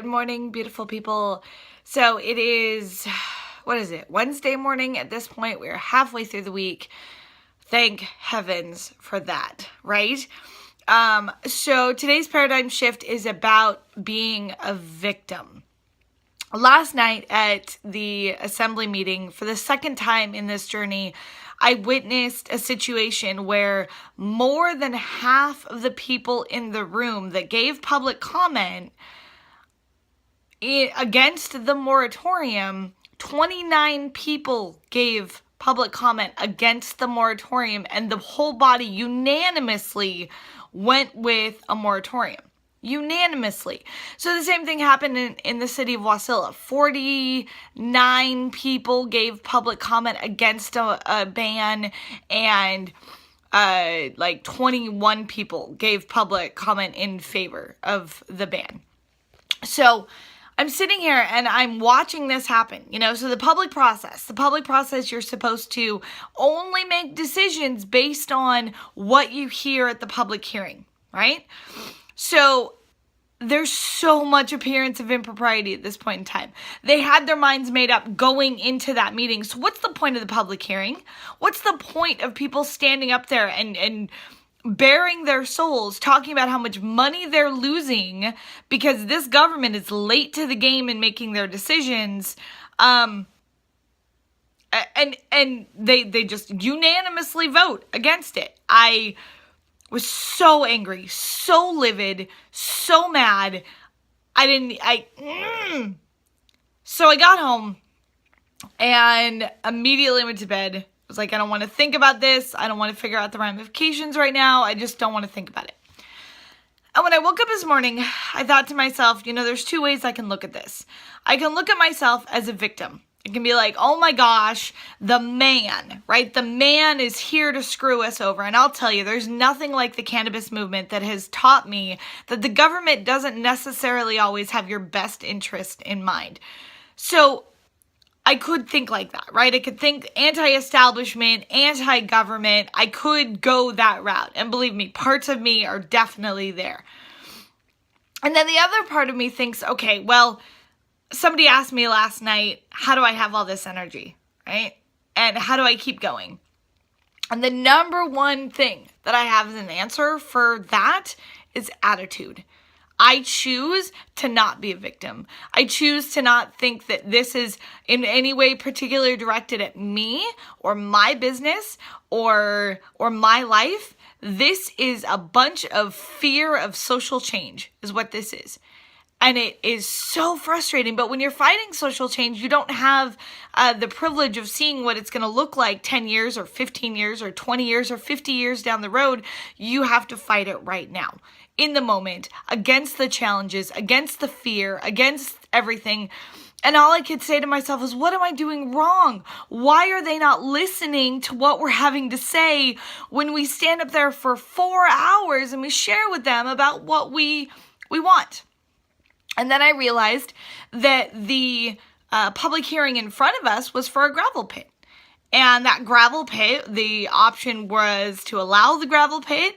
morning, beautiful people. So it is, Wednesday morning at this point. We're halfway through the week. Thank heavens for that, right? So today's paradigm shift is about being a victim. Last night at the assembly meeting, for the second time in this journey, I witnessed a situation where more than half of the people in the room that gave public comment against the moratorium, 29 people gave public comment against the moratorium, and the whole body unanimously went with a moratorium. Unanimously. So the same thing happened in the city of Wasilla. 49 people gave public comment against a ban, and 21 people gave public comment in favor of the ban. So I'm sitting here and I'm watching this happen, so the public process, you're supposed to only make decisions based on what you hear at the public hearing, right? So there's so much appearance of impropriety at this point in time. They had their minds made up going into that meeting. So what's the point of the public hearing? What's the point of people standing up there and bearing their souls, talking about how much money they're losing because this government is late to the game in making their decisions, and they just unanimously vote against it? I was so angry, so livid, so mad. So I got home and immediately went to bed. I was like, I don't want to think about this. I don't want to figure out the ramifications right now. I just don't want to think about it. And when I woke up this morning, I thought to myself, there's two ways I can look at this. I can look at myself as a victim. It can be like, oh my gosh, the man, right? The man is here to screw us over. And I'll tell you, there's nothing like the cannabis movement that has taught me that the government doesn't necessarily always have your best interest in mind. So I could think like that, right? I could think anti-establishment, anti-government. I could go that route. And believe me, parts of me are definitely there. And then the other part of me thinks, okay, well, somebody asked me last night, how do I have all this energy, right? And how do I keep going? And the number one thing that I have as an answer for that is attitude. I choose to not be a victim. I choose to not think that this is in any way particularly directed at me or my business or my life. This is a bunch of fear of social change is what this is. And it is so frustrating. But when you're fighting social change, you don't have the privilege of seeing what it's going to look like 10 years or 15 years or 20 years or 50 years down the road. You have to fight it right now, in the moment, against the challenges, against the fear, against everything. And all I could say to myself is, what am I doing wrong? Why are they not listening to what we're having to say when we stand up there for 4 hours and we share with them about what we want? And then I realized that the public hearing in front of us was for a gravel pit. And that gravel pit, the option was to allow the gravel pit.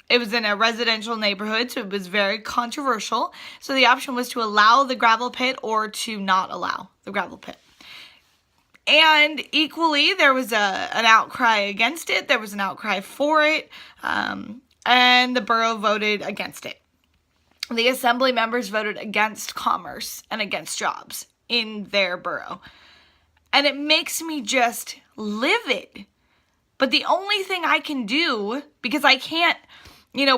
It was in a residential neighborhood, so it was very controversial. So the option was to allow the gravel pit or to not allow the gravel pit. And equally, there was an outcry against it. There was an outcry for it. And the borough voted against it. The assembly members voted against commerce and against jobs in their borough. And it makes me just livid. But the only thing I can do, because I can't,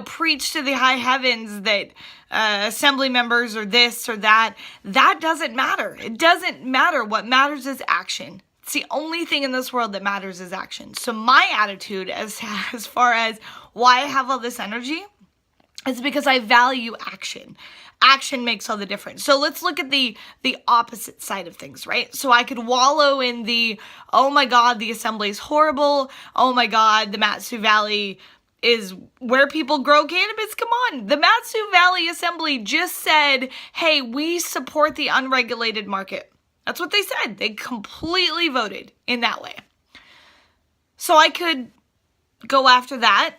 preach to the high heavens that assembly members are this or that doesn't matter. It doesn't matter. What matters is action. It's the only thing in this world that matters is action. So my attitude as far as why I have all this energy, it's because I value action. Action makes all the difference. So let's look at the opposite side of things, right? So I could wallow in the, oh my God, the assembly is horrible. Oh my God, the Mat-Su Valley is where people grow cannabis. Come on. The Mat-Su Valley Assembly just said, hey, we support the unregulated market. That's what they said. They completely voted in that way. So I could go after that.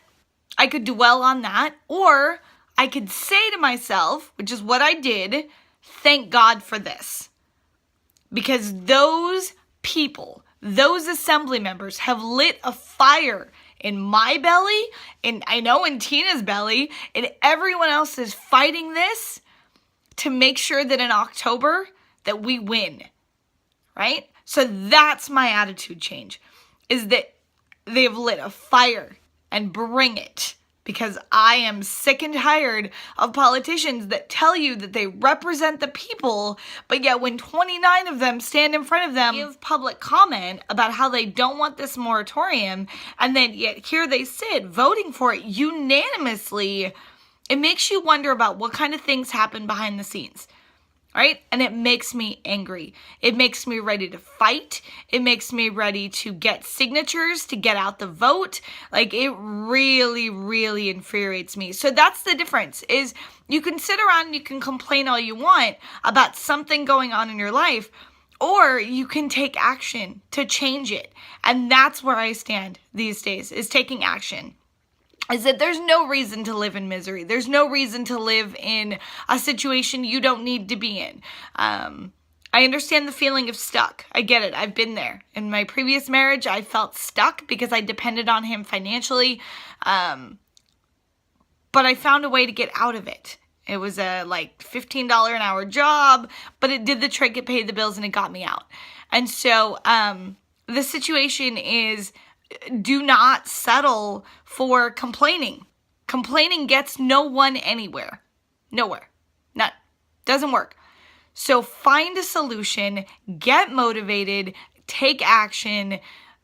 I could dwell on that, or I could say to myself, which is what I did, thank God for this. Because those people, those assembly members have lit a fire in my belly, and I know in Tina's belly, and everyone else is fighting this to make sure that in October that we win, right? So that's my attitude change, is that they've lit a fire and bring it. Because I am sick and tired of politicians that tell you that they represent the people, but yet when 29 of them stand in front of them, give public comment about how they don't want this moratorium, and then yet here they sit voting for it unanimously, it makes you wonder about what kind of things happen behind the scenes. Right? And it makes me angry. It makes me ready to fight. It makes me ready to get signatures, to get out the vote. Like, it really, really infuriates me. So that's the difference, is you can sit around and you can complain all you want about something going on in your life, or you can take action to change it. And that's where I stand these days, is taking action. Is that there's no reason to live in misery. There's no reason to live in a situation you don't need to be in. I understand the feeling of stuck. I get it. I've been there. In my previous marriage, I felt stuck because I depended on him financially. But I found a way to get out of it. It was a $15 an hour job, but it did the trick. It paid the bills and it got me out. And so the situation is, do not settle for complaining. Complaining gets no one anywhere. Nowhere. None. Doesn't work. So find a solution, get motivated, take action.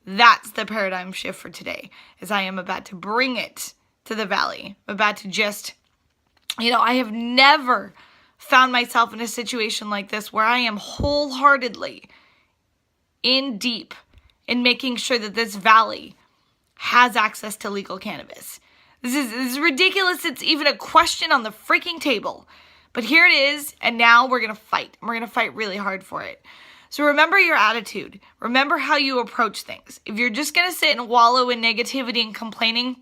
That's the paradigm shift for today, as I am about to bring it to the valley. I'm about to just, I have never found myself in a situation like this where I am wholeheartedly in deep in making sure that this valley has access to legal cannabis. This is ridiculous. It's even a question on the freaking table. But here it is, and now we're going to fight. We're going to fight really hard for it. So remember your attitude. Remember how you approach things. If you're just going to sit and wallow in negativity and complaining,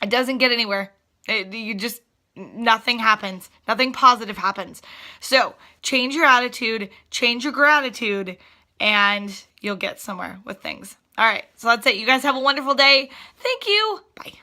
it doesn't get anywhere. Nothing happens. Nothing positive happens. So change your attitude, change your gratitude, and you'll get somewhere with things. All right, so that's it. You guys have a wonderful day. Thank you. Bye.